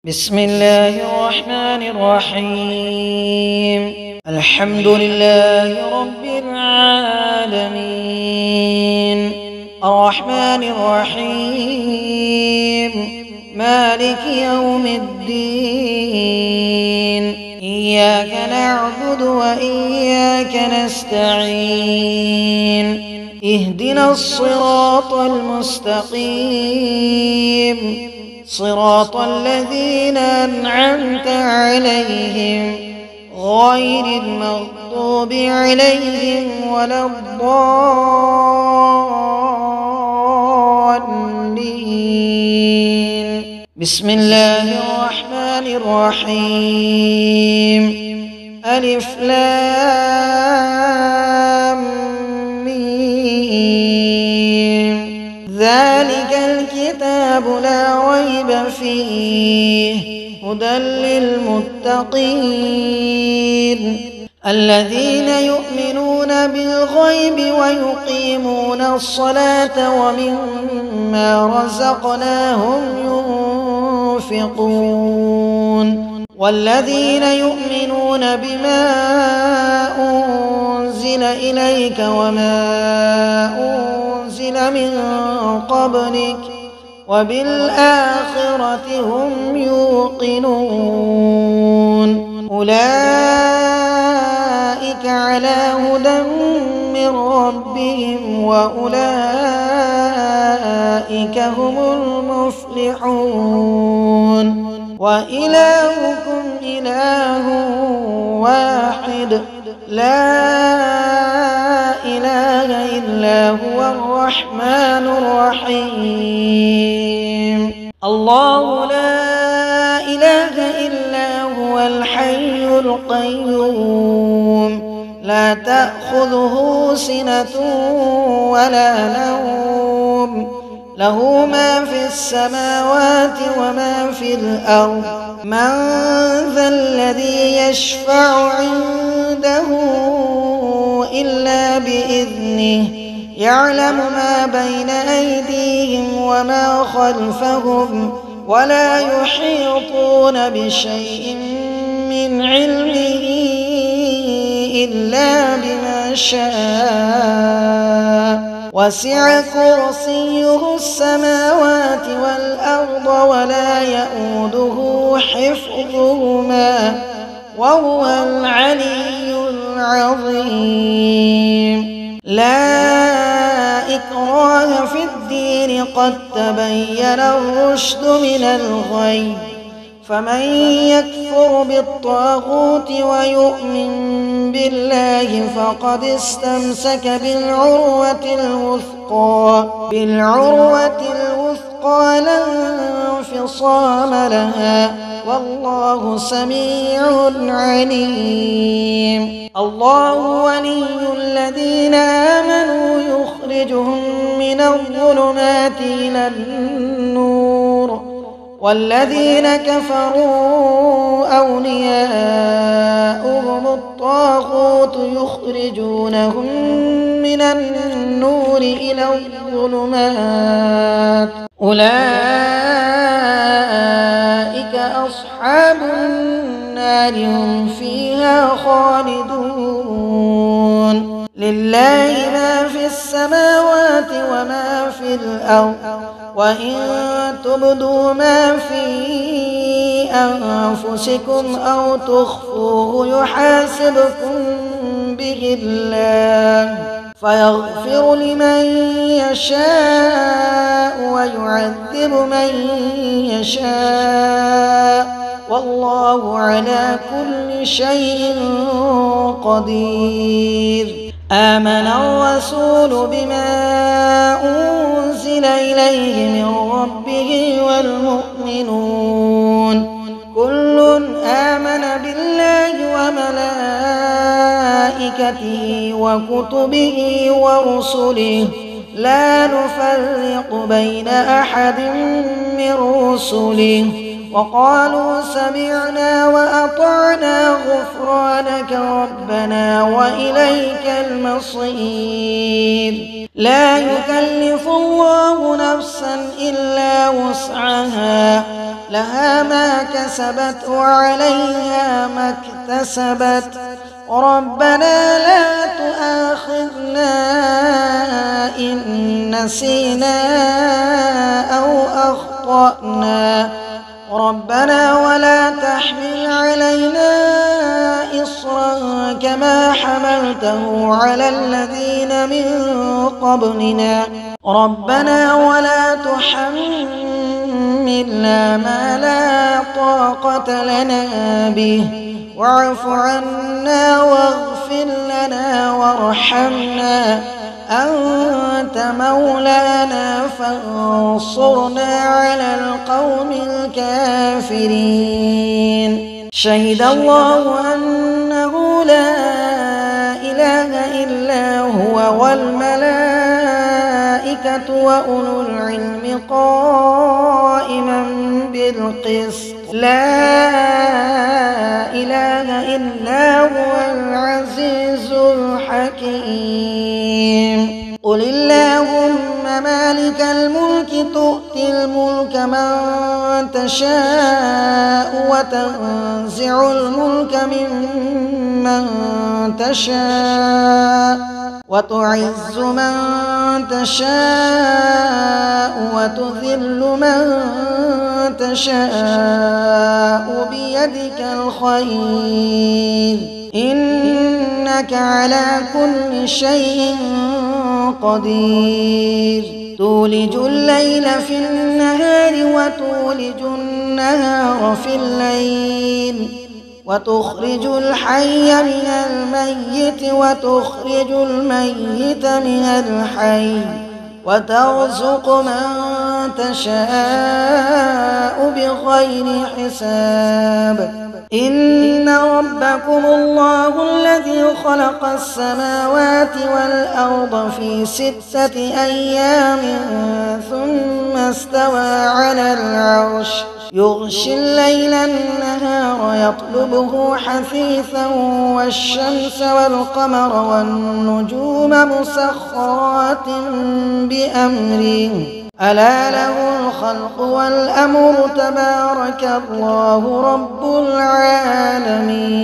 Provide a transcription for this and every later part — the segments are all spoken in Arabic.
بسم الله الرحمن الرحيم. الحمد لله رب العالمين، الرحمن الرحيم، مالك يوم الدين. إياك نعبد وإياك نستعين. اهدنا الصراط المستقيم، صراط الذين أنعمت عليهم غير المغضوب عليهم ولا الضالين. بسم الله الرحمن الرحيم. ألف لام ميم. ذلك الكتاب لا ريب فيه هدى للمتقين الذين يؤمنون بالغيب ويقيمون الصلاة ومما رزقناهم ينفقون والذين يؤمنون بما أنزل إليك وما أنزل من قبلك وبالآخرة هم يوقنون. أولئك على هدى من ربهم وأولئك هم المفلحون. وإلهكم إله واحد لا إله إلا هو الرحمن الرحيم. الله لا إله إلا هو الحي القيوم لا تأخذه سنة ولا نوم له ما في السماوات وما في الأرض. من ذا الذي يشفع عنده إلا بإذنه يعلم ما بين أيديهم وما خلفهم ولا يحيطون بشيء من علمه إلا بما شاء. وسع كرسيه السماوات والأرض ولا يئوده حفظهما وهو العلي العظيم. لا إكراه في الدين قد تبين الرشد من الغي. فمن يكفر بالطاغوت ويؤمن بالله فقد استمسك بالعروة الوثقى لا انفصام لها والله سميع عليم. الله ولي الذين آمنوا يخرجهم من الظلمات إلى النور والذين كفروا أولياؤهم الطاغوت يخرجونهم من النور إلى الظلمات. أولئك أصحاب النار هم فيها خالدون. لله ما في السماوات وما في الأرض وإن تبدوا ما في أنفسكم أو تخفوه يحاسبكم به الله فيغفر لمن يشاء ويعذب من يشاء والله على كل شيء قدير. آمن الرسول بما أنزل إليه من ربه والمؤمنون كل آمن بالله وملائكته وكتبه ورسله لا نفرق بين أحد من رسله وقالوا سمعنا وأطعنا غفرانك ربنا وإليك المصير. لا يكلف الله نفسا إلا وسعها، لها ما كسبت وعليها ما اكتسبت. ربنا لا تؤاخذنا إن نسينا أو أخطأنا. ربنا ولا تحمل علينا إصرا كما حملته على الذين من قبلنا. ربنا ولا تحملنا ما لا طاقة لنا به، واعف عنا واغفر لنا وارحمنا، أنت مولانا فانصرنا على القوم الكافرين. شهد الله أنه لا إله إلا هو والملائكة وأولو العلم قائما بالقسط، لا إله إلا هو العزيز الحكيم. قل اللهم مالك الملك تؤتي الملك من تشاء وتنزع الملك ممن تشاء وتعز من تشاء وتذل من تشاء بيدك الخير، إنك على كل شيء قدير. تولج الليل في النهار وتولج النهار في الليل، وتخرج الحي من الميت وتخرج الميت من الحي، وترزق من تشاء بغير حساب. إن ربكم الله الذي خلق السماوات والأرض في 6 أيام ثم استوى على العرش، يغشي الليل النهار يطلبه حثيثا، والشمس والقمر والنجوم مسخرات بأمره، ألا له الخلق والأمر، تبارك الله رب العالمين.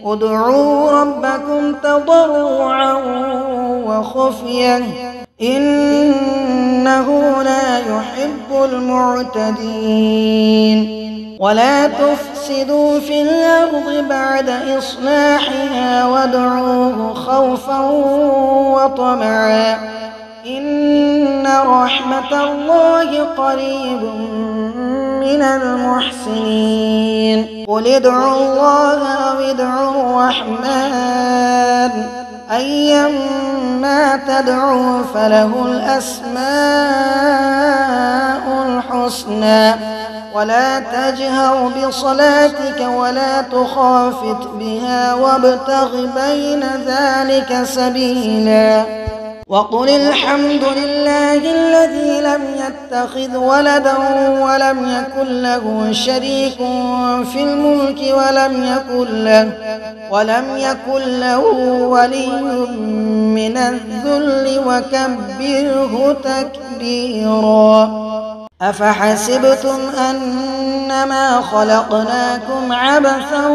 ادعوا ربكم تضرعا وخفية إنه لا يحب المعتدين. ولا تفسدوا في الأرض بعد إصلاحها وادعوه خوفا وطمعا إن رحمة الله قريب من المحسنين. قل ادعوا الله أو ادعوا الرحمن أيما تدعوا فله الأسماء الحسنى. ولا تجهر بصلاتك ولا تخافت بها وابتغ بين ذلك سبيلا. وقل الحمد لله الذي لم يتخذ ولدا ولم يكن له شريك في الملك ولم يكن له ولي من الذل وكبره تكبيرا. أفحسبتم أنما خلقناكم عبثا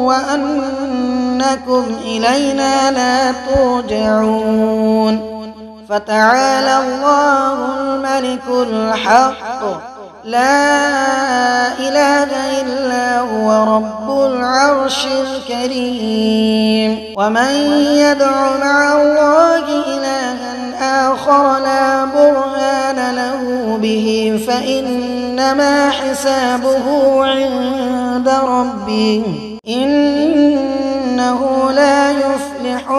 وأنكم إلينا لا ترجعون. فتعالى الله الملك الحق لا إله إلا هو رب العرش الكريم. ومن يدع مع الله إلها آخر لا برهان له به فإنما حسابه عند ربه إنه لا يفلح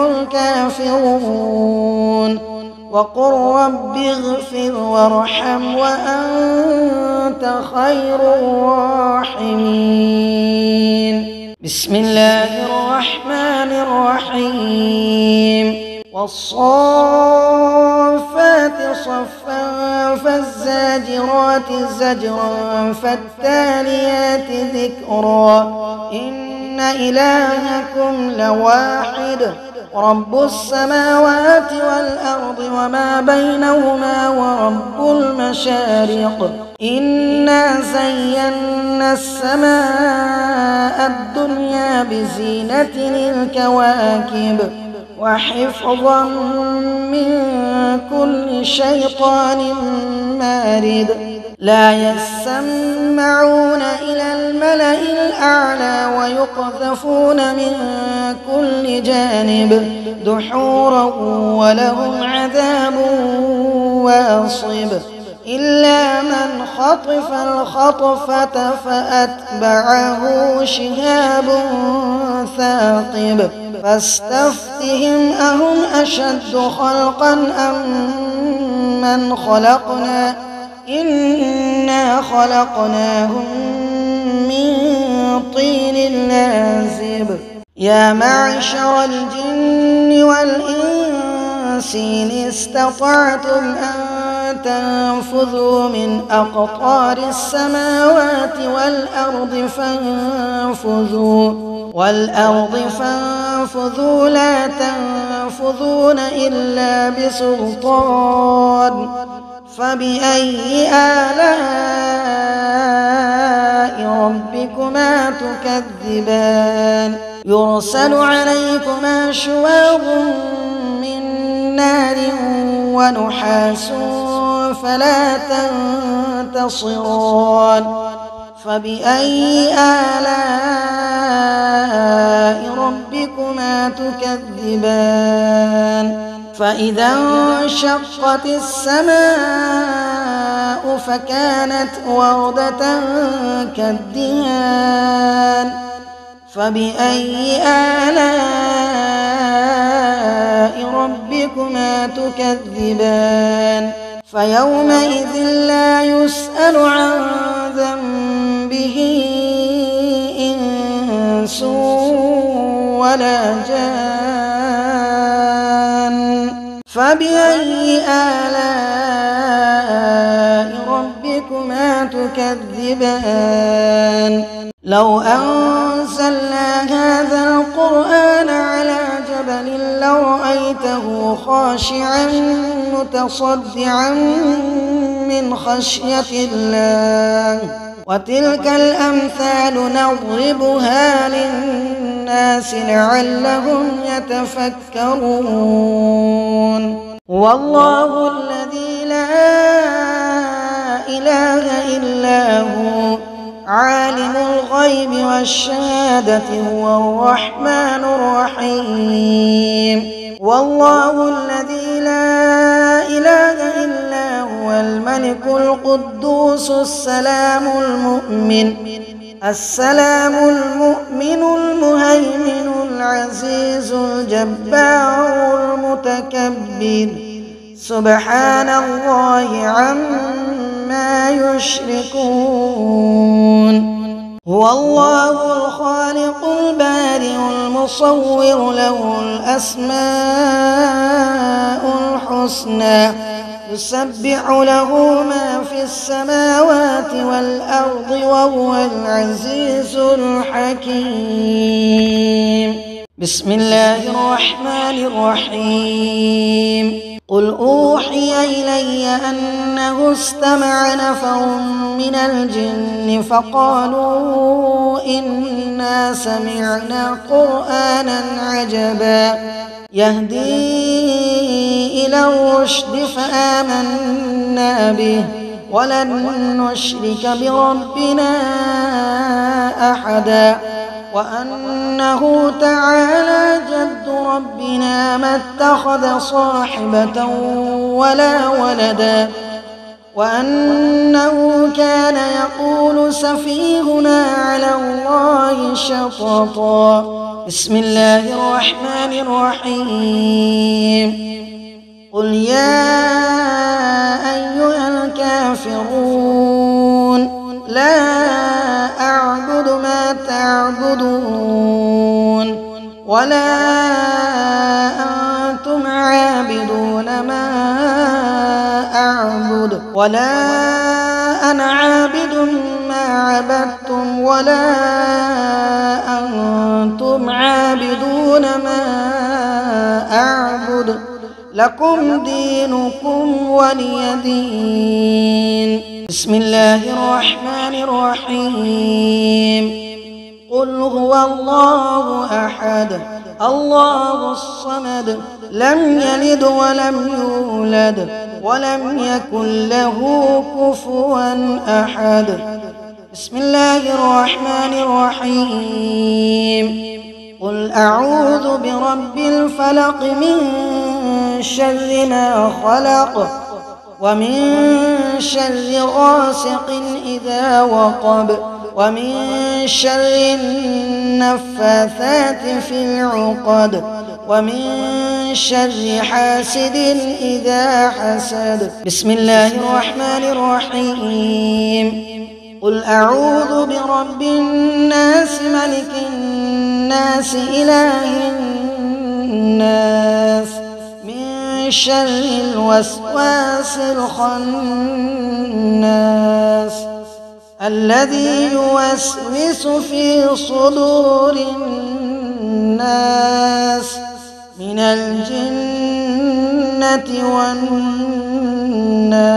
الكافرون. وقل رب اغفر وارحم وأنت خير الراحمين. بسم الله الرحمن الرحيم. والصافات صفا فالزاجرات زجرا فالتاليات ذكرا إن إلهكم لواحد رب السماوات والأرض وما بينهما ورب المشارق إنا زينا السماء الدنيا بزينة الكواكب وحفظا من كل شيطان مارد لا يسمعون إلى الملأ الأعلى ويقذفون من كل جانب دحورا ولهم عذاب واصب إلا من خطف الخطفة فأتبعه شهاب ثاقب فاستفتهم أهم أشد خلقا أم من خلقنا إنا خلقناهم من طين لازب يا معشر الجن والإنس إن استطعتم أن تنفذوا من أقطار السماوات والأرض فانفذوا لا تنفذون إلا بسلطان فبأي آلاء ربكما تكذبان يرسل عليكما شواظ من نار ونحاس فلا تنتصران فبأي آلاء ربكما تكذبان فإذا انشقت السماء فكانت وردة كالدهان فبأي آلاء ربكما تكذبان فيومئذ لا يسأل عن ذنبه إنس ولا جان فبأي آلاء ربكما تكذبان لو أنزلنا هذا القرآن على جبل لرأيته خاشعا متصدعا من خشية الله وتلك الأمثال نضربها للناس لعلهم يتفكرون والله الذي لا إله إلا هو عالم الغيب والشهادة هو الرحمن الرحيم والله الذي لا إله إلا هو الملك القدوس السلام المؤمن المهيمن العزيز الجبار المتكبر سبحان الله عما يشركون هو الله الخالق البارئ المصور له الأسماء الحسنى يسبح له ما في السماوات والأرض وهو العزيز الحكيم بسم الله الرحمن الرحيم قل أوحي إلي أنه استمع نفر من الجن فقالوا إنا سمعنا قرآنا عجبا يهدي إلى الرشد فآمنا به ولن نشرك بربنا أحدا وأنه تعالى جد ربنا ما اتخذ صاحبة ولا ولدا وأنه كان يقول سفيهنا على الله شططا بسم الله الرحمن الرحيم قل يا أيها الكافرون لا أعبد ما تعبدون ولا أنتم ما أعبد ولا أنا عابد ما عبدتم ولا أنتم عابدون ما أعبد لكم دينكم ولي دين. بسم الله الرحمن الرحيم. قل هو الله أحد الله الصمد لم يلد ولم يولد ولم يكن له كفوا أحد. بسم الله الرحمن الرحيم. قل أعوذ برب الفلق من شر ما خلق ومن شر غاسق إذا وقب ومن شر النفاثات في العقد ومن شر حاسد إذا حسد. بسم الله الرحمن الرحيم. قل أعوذ برب الناس ملك الناس إله الناس من شر الوسواس الخناس الذي يوسوس في صدور الناس من الجنة والناس.